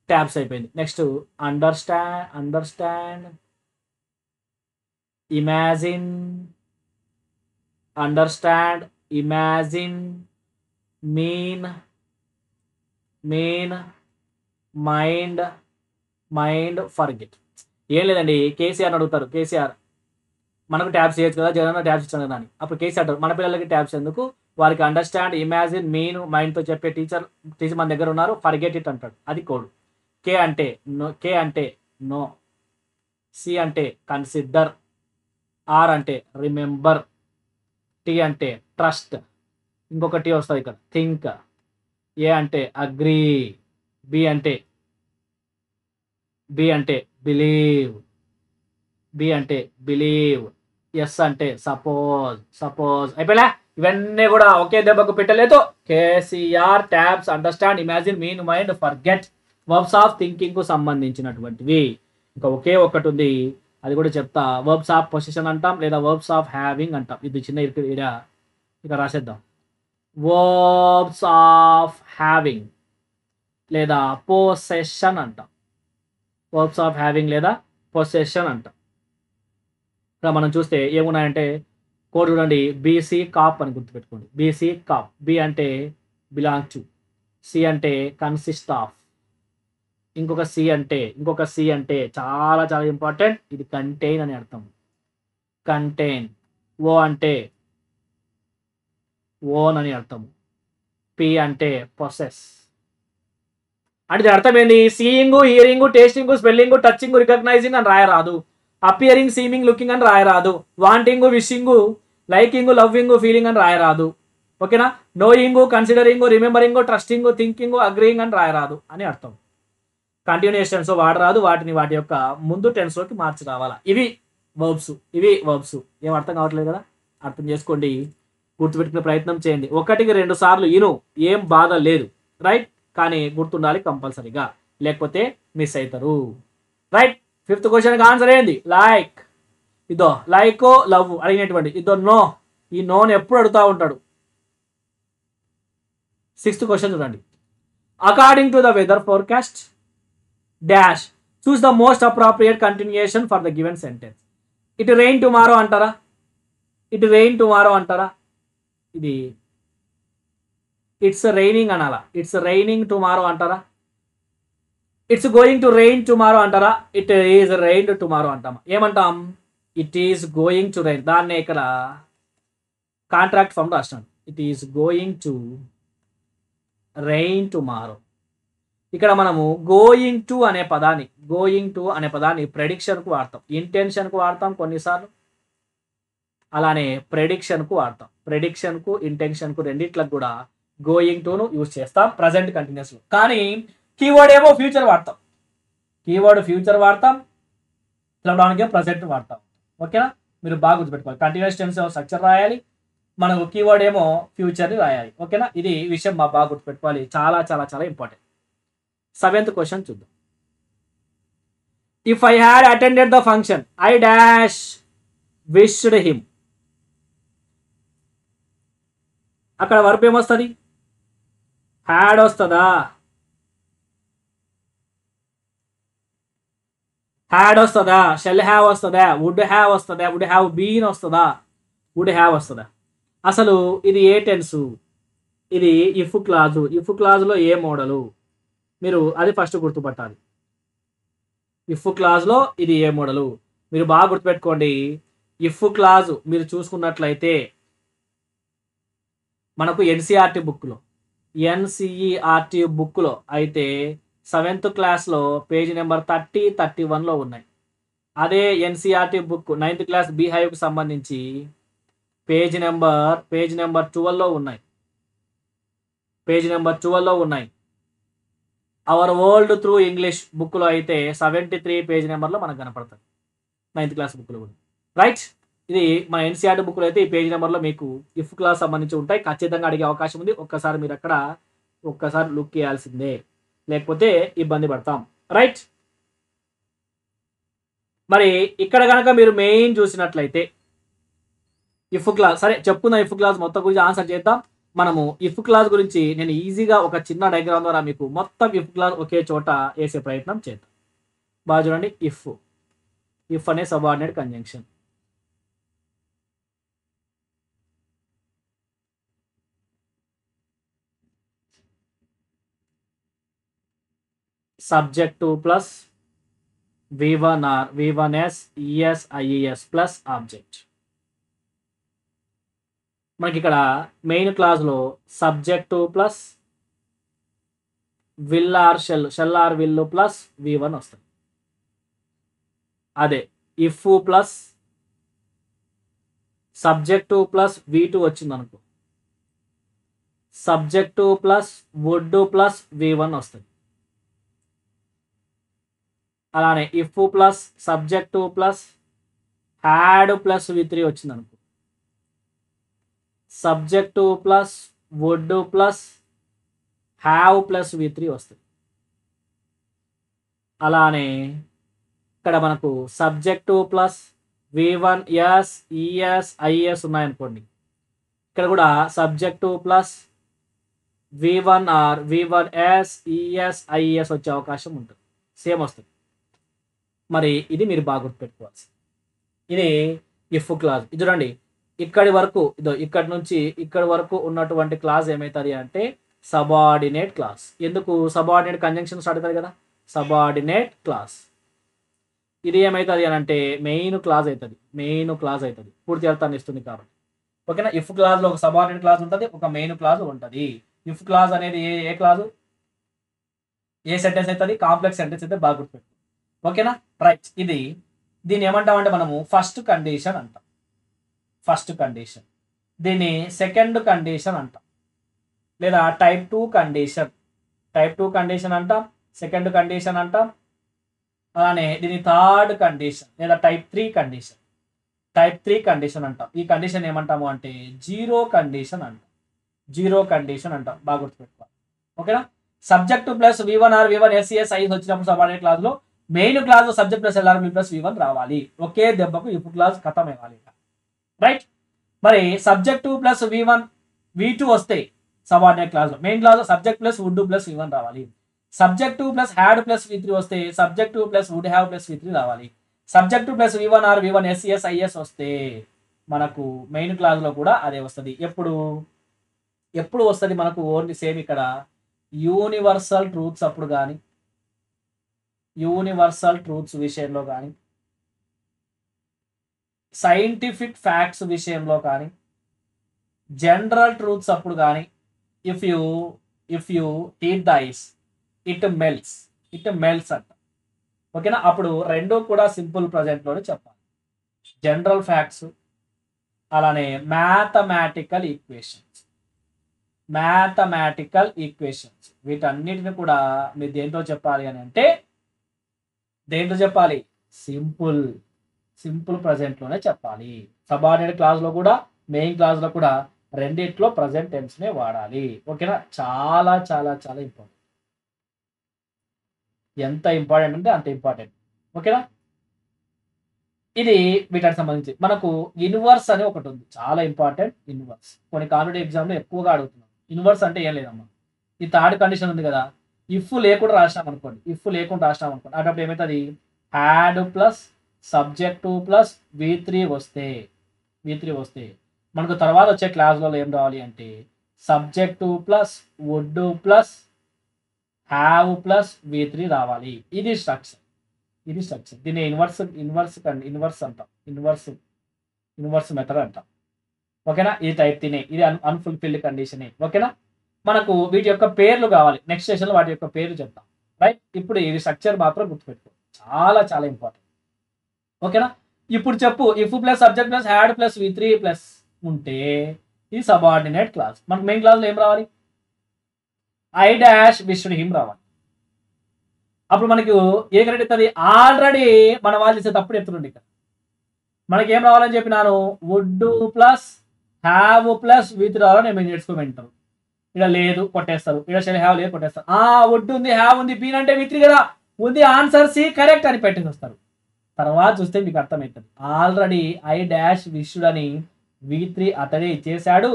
ట్యాబ్స్ అయిపోయింది. Next understand, imagine, mean, mind, forget. ఏం లేదండి, కేసీఆర్ అడుగుతారు, కేసీఆర్ మనకు ట్యాబ్స్ చేయొచ్చు కదా, జగన్ ట్యాబ్స్ ఇచ్చాను కదా అని. అప్పుడు కేసీఆర్ మన పిల్లలకి ట్యాబ్స్ ఎందుకు, వారికి అండర్స్టాండ్, ఇమాజిన్, మైండ్తో చెప్పే టీచర్ మన దగ్గర ఉన్నారు, ఫర్గెట్ ఇట్ అంటాడు. అది కోడ్. కే అంటే నో, సి అంటే కన్సిడర్, ఆర్ అంటే రిమెంబర్, టీ అంటే ట్రస్ట్, ఇంకొక టీ వస్తుంది ఇక్కడ థింక్, ఏ అంటే అగ్రీ, బి అంటే బిలీవ్, ఎస్ అంటే సపోజ్. అయిపోయినా? ఇవన్నీ కూడా ఒకే దెబ్బకు పెట్టలేదు. KCR, tabs, understand, imagine, mean, mind, forget verbs of thinking కు సంబంధించినటువంటివి. ఇంకా ఒకే ఒకటి ఉంది, అది కూడా చెప్తా. వర్బ్స్ ఆఫ్ పొజిషన్ అంటాం, లేదా వర్బ్స్ ఆఫ్ హ్యావింగ్ అంటాం. ఇది చిన్న ఇక రాసేద్దాం. వర్బ్స్ ఆఫ్ హ్యావింగ్ లేదా పొసెషన్ అంటాం. వర్బ్స్ ఆఫ్ హ్యావింగ్ లేదా పొసెషన్ అంటాం. ఇక్కడ మనం చూస్తే ఏమున్నాయంటే కోడ్ చూడండి, బీసీ కాప్ అని గుర్తుపెట్టుకోండి. BC cap. బి అంటే బిలాంగ్ టు, సి అంటే కన్సిస్ట్ ఆఫ్, ఇంకొక సి అంటే చాలా చాలా ఇంపార్టెంట్, ఇది కంటైన్ అని అర్థం. కంటైన్. ఓ అంటే ఓన్ అని అర్థం. పి అంటే పొసెస్. అంటే దీని అర్థం ఏంటి? Seeing, hearing, tasting, spelling, touching, recognising అని రాయరాదు. అపియరింగ్, సీమింగ్, లుకింగ్ అని రాయరాదు. Wanting, wishing, liking, loving, feeling అని రాయరాదు. ఓకేనా? Knowing, considering, remembering, trusting, thinking, agreeing అని రాయరాదు అని అర్థం. కంటిన్యూస్ టెన్స్ వాడరాదు, వాటిని వాటి యొక్క ముందు టెన్స్లోకి మార్చి రావాలా. ఇవి వర్బ్స్. ఏం అర్థం కావట్లేదు కదా? అర్థం చేసుకోండి, గుర్తుపెట్టుకునే ప్రయత్నం చేయండి. 1కి 2 సార్లు ఇను, ఏం బాధ లేదు. రైట్? కానీ గుర్తుండాలి కంపల్సరీగా, లేకపోతే మిస్ అవుతారు. రైట్? 5th క్వశ్చన్కి ఆన్సర్ ఏంది? లైక్. ఇదో లైక్ లవ్ అడిగినటువంటి ఇదో నో. ఈ నోని ఎప్పుడు అడుగుతూ ఉంటాడు. 6th క్వశ్చన్ చూడండి. According to the weather forecast dash choose the most appropriate continuation for the given sentence. It rain tomorrow అంటారా? ఇది ఇట్స్ రైనింగ్ అనాలా? ఇట్స్ రైనింగ్ టుమారో అంటారా? It's going to rain tomorrow అంటారా? ఇట్ ఈజ్ రెయిన్ టుమారో అంటామా? ఏమంటాం? It is going to rain. దాన్నే ఇక్కడ contract form రాస్తాను. It is going to rain tomorrow. ఇక్కడ మనము గోయింగ్ టు అనే పదాన్ని ప్రెడిక్షన్కు వాడతాం, ఇంటెన్షన్కు వాడతాం కొన్నిసార్లు, అలానే ప్రెడిక్షన్కు వాడతాం. ప్రెడిక్షన్కు, ఇంటెన్షన్కు రెండిట్లకు కూడా గోయింగ్ టును యూజ్ చేస్తాం ప్రజెంట్ కంటిన్యూస్లో. కానీ కీవర్డ్ ఏమో ఫ్యూచర్ వాడతాం. తెలవడానికి ప్రజెంట్ వాడతాం. ఓకేనా? మీరు బాగా గుర్తుపెట్టుకోవాలి. కంటిన్యూస్ టెన్స్ స్ట్రక్చర్ రాయాలి, మనకు కీవర్డ్ ఏమో ఫ్యూచర్ని రాయాలి. ఓకేనా? ఇది విషయం బాగా గుర్తుపెట్టుకోవాలి, చాలా చాలా చాలా ఇంపార్టెంట్. 7th క్వశ్చన్ చూద్దాం. If I had attended the function I dash wished him. అక్కడ వర్బ్ ఏమొస్తుంది? హ్యాడ్ వస్తుందా? షెల్ హ్యావ్ వస్తుందా? వుడ్ హ్యావ్ వస్తుందా? వుడ్ హ్యావ్ బీన్ వస్తుందా? అసలు ఇది ఏ టెన్సు? ఇది ఇఫ్ క్లాజులో ఏ మోడలు? మీరు అది ఫస్ట్ గుర్తుపట్టాలి. ఇఫ్ క్లాజ్లో ఇది ఏ మోడలు? మీరు బాగా గుర్తుపెట్టుకోండి. ఇఫ్ క్లాజ్ మీరు చూసుకున్నట్లయితే మనకు ఎన్సీఆర్టీ బుక్లో అయితే 7th క్లాస్లో పేజ్ నెంబర్ 30, 31లో ఉన్నాయి. అదే ఎన్సీఆర్టీ బుక్ 9th క్లాస్ బీహైవ్కి సంబంధించి పేజ్ నెంబర్ 12లో ఉన్నాయి. అవర్ వరల్డ్ త్రూ ఇంగ్లీష్ బుక్లో అయితే 73 పేజ్ నెంబర్లో మనకు కనపడుతుంది, 9th క్లాస్ బుక్లో కూడా. రైట్? ఇది మన ఎన్సీఆర్టీ బుక్లో అయితే ఈ పేజ్ నెంబర్లో మీకు ఇఫ్ క్లాస్ సంబంధించి ఉంటాయి. ఖచ్చితంగా అడిగే అవకాశం ఉంది. ఒక్కసారి మీరు అక్కడ లుక్ చేయాల్సిందే, లేకపోతే ఇబ్బంది పడతాం. రైట్? మరి ఇక్కడ కనుక మీరు మెయిన్ చూసినట్లయితే ఇఫ్ క్లాస్, సరే చెప్పుకుందాం. ఇఫ్ క్లాస్ మొత్తం గురించి ఆన్సర్ చేద్దాం. మనము ఇఫ్ క్లాస్ గురించి నేను ఈజీగా ఒక చిన్న డయాగ్రామ్ ద్వారా మీకు మొత్తం ఇఫ్ క్లాస్ ఒకే చోట వేసే ప్రయత్నం చేద్దాం. బాగా చూడండి. ఇఫ్ అనే subordinate conjunction. Subject plus V1 or V1S ES IES plus object. మనకి ఇక్కడ మెయిన్ క్లాస్లో subject plus will or shall or will plus V1 వస్తుంది. అదే if plus subject plus V2 వచ్చింది అనుకో, subject plus would plus V1 వస్తుంది. అలానే if plus subject plus had plus V3 వచ్చింది అనుకో, subject plus would plus have plus V3 వస్తుంది. అలానే ఇక్కడ మనకు subject plus V1S ES IES ఉన్నాయనుకోండి, ఇక్కడ కూడా subject plus V1 or V1S ES IES వచ్చే అవకాశం ఉంటుంది, సేమ్ వస్తుంది. మరి ఇది మీరు బాగా గుర్తుపెట్టుకోవాల్సి, ఇది ఇఫ్ క్లాజ్. ఇది చూడండి, ఇక్కడి వరకు ఇదో ఇక్కడి నుంచి ఇక్కడి వరకు ఉన్నటువంటి క్లాజ్ ఏమవుతుంది అంటే సబార్డినేట్ క్లాస్. ఎందుకు సబార్డినేట్ కంజంక్షన్ స్టార్ట్ అవుతుంది కదా, సబార్డినేట్ క్లాస్. ఇది ఏమవుతుంది అని అంటే మెయిన్ క్లాజ్ అవుతుంది, మెయిన్ క్లాజ్ అవుతుంది, పూర్తి అర్థాన్ని ఇస్తుంది కాబట్టి. ఓకేనా, ఇఫ్ క్లాజ్లో ఒక సబార్డినేట్ క్లాజ్ ఉంటుంది, ఒక మెయిన్ క్లాజ్ ఉంటుంది. ఇఫ్ క్లాజ్ అనేది ఏ క్లాజు, ఏ సెంటెన్స్ అవుతుంది, కాంప్లెక్స్ సెంటెన్స్ అయితే బాగా గుర్తుపెట్టు. ఓకేనా, రైట్. ఇది దీన్ని ఏమంటామంటే మనము ఫస్ట్ కండిషన్ అంటాం, ఫస్ట్ కండిషన్. దీన్ని సెకండ్ కండిషన్ అంటాం, లేదా టైప్ 2 కండిషన్, టైప్ 2 కండిషన్ అంటాం, సెకండ్ కండిషన్ అంటాం. అలానే దీన్ని థర్డ్ కండిషన్ లేదా టైప్ 3 కండిషన్, టైప్ 3 కండిషన్ అంటాం. ఈ కండిషన్ ఏమంటాము అంటే జీరో కండిషన్ అంటాం, జీరో కండిషన్ అంటాం, బాగా గుర్తుపెట్టుకోవాలి. ఓకేనా, subject plus V1 or V1 SES IES వచ్చినప్పుడు సబార్డినేట్ క్లాజ్ లో మెయిన్ క్లాజ్ లో subject plus LRB plus V1 రావాలి. ఒకే దెబ్బకు ఇఫ్ క్లాజ్ ఖతం అవ్వాలి, రైట్. మరి సబ్జెక్టు ప్లస్ V1 V2 వస్తాయి సబార్డినేట్ క్లాజ్ లో, మెయిన్ క్లాజ్ లో subject plus would plus V1 రావాలి. Subject plus had plus V3 వస్తే subject plus would have plus V3 రావాలి. Subject plus V1 or V1 SES IES వస్తే మనకు main clause లో కూడా అదే వస్తుంది. ఎప్పుడు వస్తుంది మనకు ఓన్లీ సేమ్ ఇక్కడ యూనివర్సల్ ట్రూత్స్ అప్పుడు కానీ, యూనివర్సల్ ట్రూత్స్ విషయంలో కానీ, సైంటిఫిక్ ఫ్యాక్ట్స్ విషయంలో కానీ, జనరల్ ట్రూత్స్ అప్పుడు కానీ, if you heat the ice it melts అంట. ఓకేనా, అప్పుడు రెండు కూడా సింపుల్ ప్రజెంట్లోనే చెప్పాలి. జనరల్ ఫ్యాక్ట్స్ అలానే మ్యాథమెటికల్ ఈక్వేషన్స్ వీటన్నిటిని కూడా మీరు దేంట్లో చెప్పాలి అని అంటే, దేంట్లో చెప్పాలి, సింపుల్ ప్రజెంట్లోనే చెప్పాలి. సబార్డినేట్ క్లాజ్లో కూడా మెయిన్ క్లాజ్లో కూడా రెండిట్లో ప్రజెంట్ టెన్స్నే వాడాలి. ఓకేనా, చాలా చాలా చాలా ఇంపార్టెంట్, ఎంత ఇంపార్టెంట్ అంటే అంత ఇంపార్టెంట్. ఓకేనా, ఇది వీటికి సంబంధించి మనకు ఇన్వర్స్ అని ఒకటి ఉంది, చాలా ఇంపార్టెంట్. ఇన్వర్స్ కొన్ని కాంపిటేటివ్ ఎగ్జామ్లో ఎక్కువగా అడుగుతున్నాం. ఇన్వర్స్ అంటే ఏం లేదమ్మా, ఈ థర్డ్ కండిషన్ ఉంది కదా, ఇఫ్ లేకుండా రాసినాం అనుకోండి, అటప్పుడు ఏమవుతుంది, had plus subject plus V3 వస్తే మనకు తర్వాత వచ్చే క్లాస్లలో ఏం రావాలి అంటే subject plus would plus have plus V3 రావాలి. ఇది స్ట్రక్చర్. దీన్ని ఇన్వర్స్ అంటాం, ఇన్వర్స్ మెథడ్ అంటాం. ఓకేనా, ఇది టైప్ 3, ఇది అన్ఫుల్ఫిల్డ్ కండిషన్. ఓకేనా, మనకు వీటి యొక్క పేర్లు కావాలి, నెక్స్ట్ సెషన్లో వాటి యొక్క పేర్లు చెప్తాం, రైట్. ఇప్పుడు ఇది స్ట్రక్చర్ మాత్రం గుర్తుపెట్టుకో, చాలా చాలా ఇంపార్టెంట్. ఓకేనా, ఇప్పుడు చెప్పు, if plus subject plus had plus V3 plus ఉంటే ఇది సబార్డినేట్ క్లాస్. మనకు మెయిన్ క్లాస్లో ఏం రావాలి, ఐ డాష్ విష్డ్ హిమ్ రావాలి. అప్పుడు మనకు ఏ కరెక్ట్ అవుతుంది, ఆల్రెడీ మన వాళ్ళు చేసే తప్పుడు ఎత్తుండే. ఇక్కడ మనకి ఏం రావాలని చెప్పినాను, would plus have plus V3 రావాలని నేను నేర్చుకోమంటారు. ఇక్కడ లేదు కొట్టేస్తారు, ఇక్కడ షెల్ హ్యావ్ లేదు కొట్టేస్తారు. వుడ్ ఉంది, హ్యావ్ ఉంది, పీన్ అంటే V3 కదా ఉంది, ఆన్సర్ సి కరెక్ట్ అని పెట్టేసి వస్తారు. తర్వాత చూస్తే మీకు అర్థమవుతుంది, ఆల్రెడీ ఐ డాష్ విష్డ్ అని V3 అతడే ఇచ్చేసాడు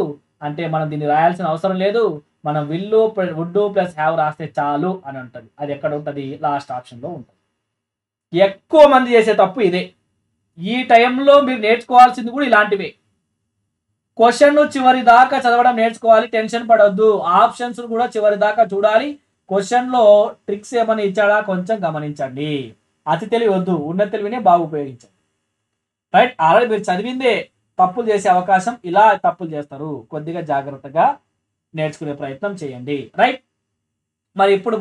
అంటే మనం దీన్ని రాయాల్సిన అవసరం లేదు, మనం వుడ్ ప్లస్ హ్యావ్ రాస్తే చాలు అని ఉంటుంది. అది ఎక్కడ ఉంటుంది, లాస్ట్ ఆప్షన్లో ఉంటుంది. ఎక్కువ మంది చేసే తప్పు ఇదే. ఈ టైంలో మీరు నేర్చుకోవాల్సింది కూడా ఇలాంటివే. క్వశ్చన్ చివరి దాకా చదవడం నేర్చుకోవాలి, టెన్షన్ పడొద్దు. ఆప్షన్స్ కూడా చివరి దాకా చూడాలి. క్వశ్చన్లో ట్రిక్స్ ఏమైనా ఇచ్చాడా కొంచెం గమనించండి. అతి తెలివి వద్దు, ఉన్న తెలివినే బాగా ఉపయోగించండి, రైట్. ఆల్రెడీ మీరు చదివిందే తప్పులు చేసే అవకాశం, ఇలా తప్పులు చేస్తారు. కొద్దిగా జాగ్రత్తగా నేర్చుకునే ప్రయత్నం చేయండి, రైట్. మరి ఇప్పుడు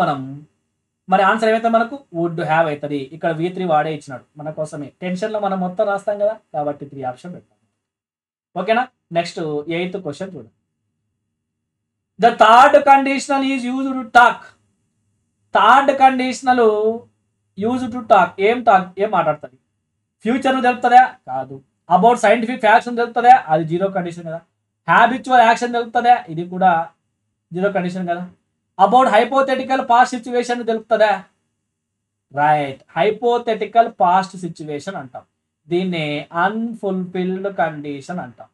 మరి ఆన్సర్ ఏమైతే మనకు వుడ్ హ్యావ్ అవుతుంది. ఇక్కడ V3 వాడే ఇచ్చినాడు మన కోసమే, టెన్షన్లో మనం మొత్తం రాస్తాం కదా, కాబట్టి 3 ఆప్షన్ పెట్టాం. ఓకేనా, నెక్స్ట్ 8th క్వశ్చన్ చూడండి. The third conditional is used to talk. Third conditional used to talk. ఏం మాట్లాడుతుంది, ఫ్యూచర్ను తెలుపుతుందా, కాదు. అబౌట్ సైంటిఫిక్ ఫ్యాక్ట్స్ తెలుపుతుందా, అది జీరో కండిషన్ కదా. హ్యాబిచువల్ యాక్షన్ తెలుపుతుందా, ఇది కూడా జీరో కండిషన్ కదా. అబౌట్ హైపోథెటికల్ పాస్ట్ సిచ్యువేషన్ తెలుపుతుందా, రైట్. హైపోథెటికల్ పాస్ట్ సిచ్యువేషన్ అంటాం, దీన్నే అన్ఫుల్ఫిల్డ్ కండిషన్ అంటాం.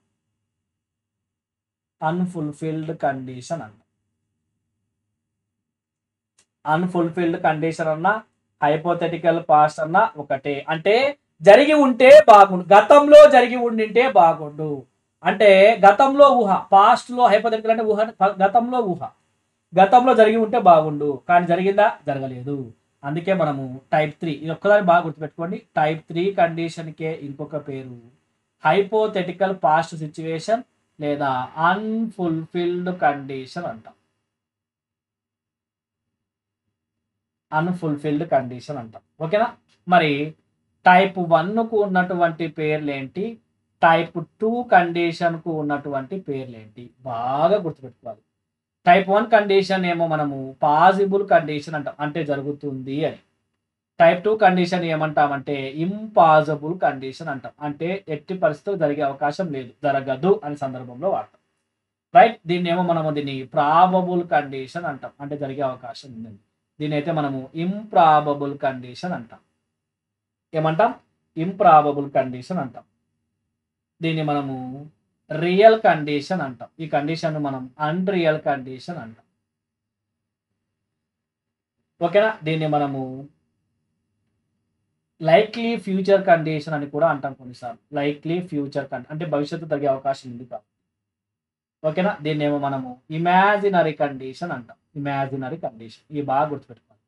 అన్ఫుల్ఫిల్డ్ కండిషన్ అన్నా హైపోథెటికల్ పాస్ట్ అన్నా ఒకటే. అంటే జరిగి ఉంటే బాగుండు, గతంలో జరిగి ఉండింటే బాగుండు. అంటే గతంలో ఊహ, పాస్ట్ లో హైపోథెటికల్ అంటే ఊహ, గతంలో ఊహ, గతంలో జరిగి ఉంటే బాగుండు కానీ జరిగిందా, జరగలేదు. అందుకే మనము టైప్ 3, ఇది ఒక్కదాన్ని బాగా గుర్తుపెట్టుకోండి, టైప్ 3 కండిషన్కే ఇంకొక పేరు హైపోథెటికల్ పాస్ట్ సిచ్యువేషన్ లేదా అన్ఫుల్ఫిల్డ్ కండిషన్ అంటాం. అన్ఫుల్ఫిల్డ్ కండిషన్ అంటాం. ఓకేనా. మరి టైప్ 1కు ఉన్నటువంటి పేర్లేంటి, టైప్ 2 కండిషన్కు ఉన్నటువంటి పేర్లేంటి బాగా గుర్తుపెట్టుకోవాలి. టైప్ 1 కండిషన్ ఏమో మనము పాసిబుల్ కండిషన్ అంటాం, అంటే జరుగుతుంది అని. టైప్ 2 కండిషన్ ఏమంటామంటే ఇంపాసిబుల్ కండిషన్ అంటాం, అంటే ఎట్టి పరిస్థితులు జరిగే అవకాశం లేదు, జరగదు అనే సందర్భంలో వాడతాం. రైట్. దీన్ని ఏమో మనము దీన్ని ప్రాబబుల్ కండిషన్ అంటాం, అంటే జరిగే అవకాశం ఉందండి. దీని అయితే మనము ఇంప్రాబబుల్ కండిషన్ అంటాం. ఏమంటాం, ఇంప్రాబబుల్ కండిషన్ అంటాం. దీన్ని మనము రియల్ కండిషన్ అంటాం. ఈ కండిషన్ మనం అన్రియల్ కండిషన్ అంటాం. ఓకేనా. దీన్ని మనము లైక్లీ ఫ్యూచర్ కండిషన్ అని కూడా అంటాం కొన్నిసార్లు. లైక్లీ ఫ్యూచర్ అంటే భవిష్యత్తు జరిగే అవకాశం ఉంది కాదు. ఓకేనా. దీన్ని ఏమో మనము ఇమాజినరీ కండిషన్ అంటాం. ఇమాజినరీ కండిషన్, ఇవి బాగా గుర్తుపెట్టుకోవాలి.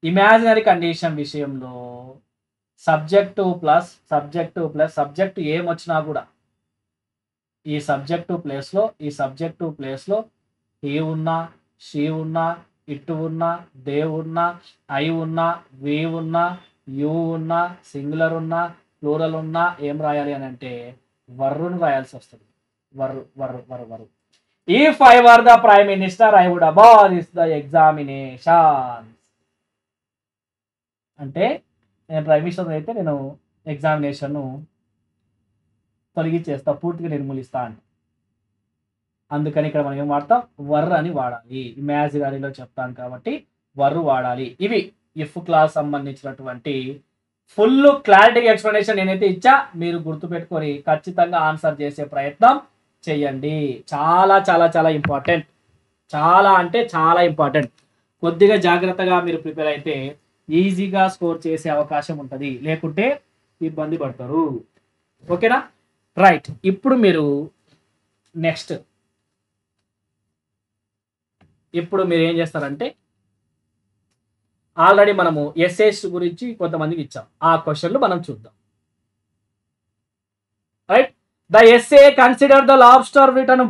ఇమాజినరీ కండిషన్ విషయంలో సబ్జెక్టు ప్లస్ సబ్జెక్టు ఏమొచ్చినా కూడా ఈ సబ్జెక్టు ప్లేస్లో హీ ఉన్నా, షీ ఉన్నా, ఇట్ ఉన్నా, దే ఉన్నా, ఐ ఉన్నా, వి ఉన్నా, యూ ఉన్నా, సింగులర్ ఉన్నా, ప్లూరల్ ఉన్నా ఏం రాయాలి అని అంటే వర్రును రాయాల్సి వస్తుంది. వర్రు. If I were the prime minister, I would abolish the examination. అంటే నేను ప్రైమ్ మినిస్టర్ అయితే నేను ఎగ్జామినేషన్ తొలగించేస్తా, పూర్తిగా నిర్మూలిస్తా అంట. అందుకని ఇక్కడ మనం ఏం వాడతాం, వర్ర అని వాడాలి. ఇమాజినరీలో చెప్తాను కాబట్టి వర్రు వాడాలి. ఇవి ఇఫ్ క్లాస్ సంబంధించినటువంటి ఫుల్ క్లారిటీ ఎక్స్ప్లెనేషన్ నేనైతే ఇచ్చా. మీరు గుర్తుపెట్టుకొని ఖచ్చితంగా ఆన్సర్ చేసే ప్రయత్నం చేయండి. చాలా చాలా చాలా ఇంపార్టెంట్, చాలా అంటే చాలా ఇంపార్టెంట్. కొద్దిగా జాగ్రత్తగా మీరు ప్రిపేర్ అయితే ఈజీగా స్కోర్ చేసే అవకాశం ఉంటుంది, లేకుంటే ఇబ్బంది పడతారు. ఓకేనా. రైట్. ఇప్పుడు మీరు నెక్స్ట్ ఏం చేస్తారంటే, ఆల్రెడీ మనము ఎస్ఏస్ గురించి కొంతమందికి ఇచ్చాం, ఆ క్వశ్చన్లు మనం చూద్దాం. Right. The essay consider the lobster written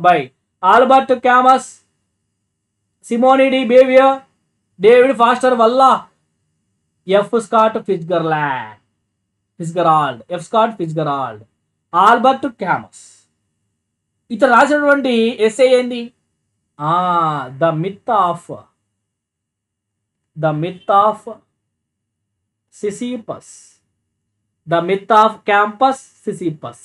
by Albert Camus, Simone de Beauvoir, David Foster Wallace, F. Scott Fitzgerald, Albert Camus. ఇతను రాసినటువంటి ఎస్సే ఏంది, the myth of Sisyphus, the myth of campus Sisyphus,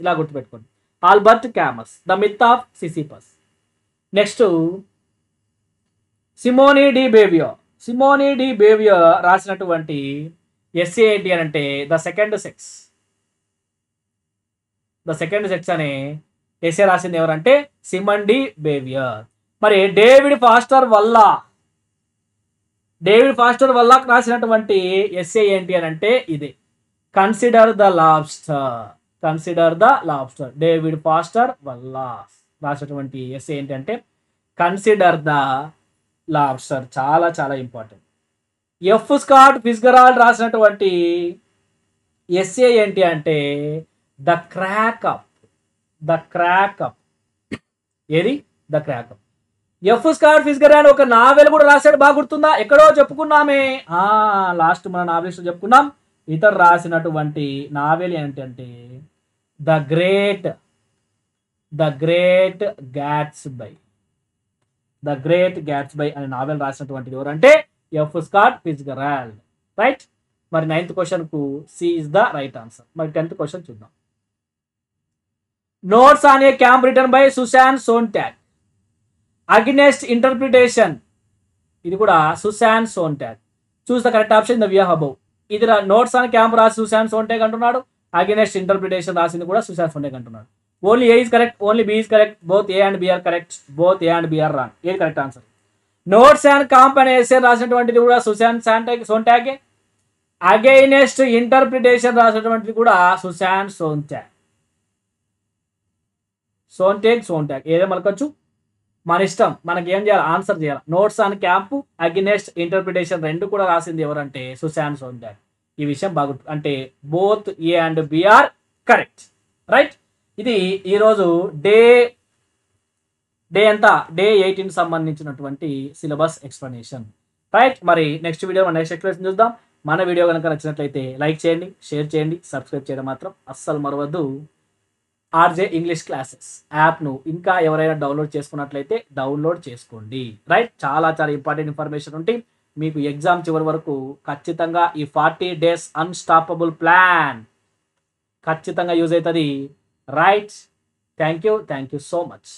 ఇలా గుర్తుపెట్టుకోండి. Albert Camus, the myth of Sisyphus. Next Simone de Beauvoir రాసినటువంటి essay ఏంటి అని అంటే the second sex అనే ఎస్సే రాసింది ఎవరంటే సిమన్ డి బేవియర్. మరి డేవిడ్ ఫాస్టర్ వల్లాక్ రాసినటువంటి ఎస్సే ఏంటి అని అంటే ఇదే, consider the lobster. David Foster Wallace రాసినటువంటి ఎస్సే ఏంటి అంటే కన్సిడర్ ద లాబ్స్టర్. చాలా చాలా ఇంపార్టెంట్. ఎఫ్. స్కాట్ ఫిట్జ్గెరాల్డ్ రాసినటువంటి ఎస్సే ఏంటి అంటే ద క్రాకప్. ఏది, the crackup. F. Scott Fitzgerald ఒక నావెల్ కూడా రాశాడు, బాగా గుర్తుందా, ఎక్కడో చెప్పుకున్నామే, లాస్ట్ మన నావెలిస్ట్ చెప్పుకున్నాం. ఇతరు రాసినటువంటి నావెల్ ఏంటంటే ద గ్రేట్ గ్యాట్స్బై అనే నావెల్ రాసినటువంటిది ఎవరంటే ఎఫ్. Scott Fitzgerald. రైట్. మరి 9th క్వశ్చన్ కు C is the right answer. మరి 10th క్వశ్చన్ చూద్దాం. Notes on a camp written by Susan Sontag against interpretation. ఇది కూడా Susan Sontag. Choose the correct option in the view above. ఇది notes on camp రాసి Susan Sontag అంటున్నాడు, against interpretation రాసింది కూడా Susan Sontag అంటున్నాడు. Only A is correct, only B is correct, both A and B are correct, both A and B are wrong. ఏది correct answer? Notes and కాంప్ అనే essay రాసినటువంటిది కూడా Sushant సోంటాగే. Against interpretation రాసినటువంటిది కూడా సుశాంత్ సోంటాగ్. ఏదో మలకొచ్చు, మన ఇష్టం, మనకి ఏం చేయాలి, ఆన్సర్ చేయాలి. Notes and camp, against interpretation రెండు కూడా రాసింది ఎవరంటే సుశాంత్ సోంటాగ్. ఈ విషయం బాగుంటుంది. అంటే both A and B are correct, right. ఇది ఈరోజు డే ఎంత, డే 18 సంబంధించినటువంటి సిలబస్ ఎక్స్ప్లెనేషన్, రైట్. మరి నెక్స్ట్ వీడియో నెక్స్ట్ ఎక్స్ప్లెనేషన్ చూద్దాం. మన వీడియో కనుక నచ్చినట్లయితే లైక్ చేయండి, షేర్ చేయండి, సబ్స్క్రైబ్ చేయడం మాత్రం అస్సలు మరవద్దు. ఆర్జే ఇంగ్లీష్ క్లాసెస్ యాప్ను ఇంకా ఎవరైనా డౌన్లోడ్ చేసుకున్నట్లయితే డౌన్లోడ్ చేసుకోండి, రైట్. చాలా చాలా ఇంపార్టెంట్ ఇన్ఫర్మేషన్ ఉంటే మీకు ఎగ్జామ్ చివరి వరకు ఖచ్చితంగా ఈ 40 days అన్స్టాపబుల్ ప్లాన్ ఖచ్చితంగా యూజ్ అవుతుంది, right. Thank you so much.